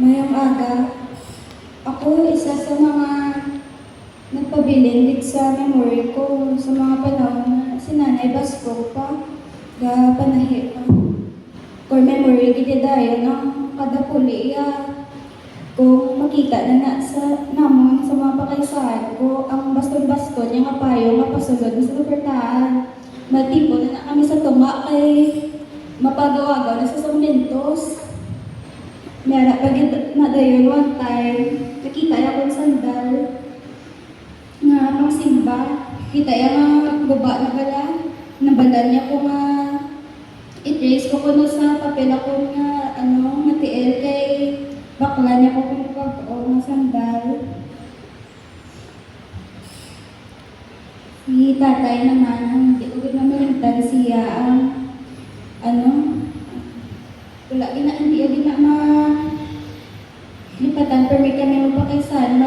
Mayang aga, ako isa sa mga nagpabilin dito sa memory ko sa mga panahon na si Nanay Basko pa, ga panahi pa. Core memory gid dayon ang kada puli kung makita na na sa namon sa mga pakaisahan ko ang baston-baston yung nga payo nga pasulod sa libertahan. Matipo na kami sa tunga kay mapagawa-gaw na sa Samentos. Meron pag na dayon one time, nakita niya akong sandal nga pang simba. Kita niya nga baba na bala, nabalan niya ko nga i-trace ko kuno sa papel ako nga nga tiil kay bakla niya ko kung pag-o nga sandal. Si tatay naman, hindi ko ginamitan siya wala hindi gina lipatan permit kami magpakaisan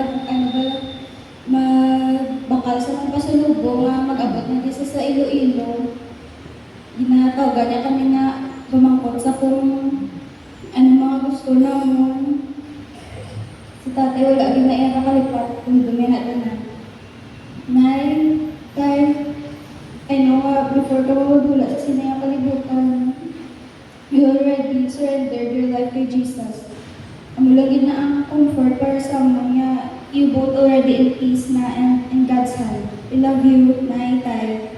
magbakal sa mga pasalubong nga mag-abot na dito sa Iloilo. Ginatawagan niya kami nga bumangkot sa kung mga gusto namon. Si tatay wala ginaiya nakalipat kung dumina na. I know before ka mawagula sa sinayang kalibutan, you already surrendered your life to Jesus. Ang lagi na ang comfort para sa mga you both already in peace na and in God's hand. I love you, Nay, Tay.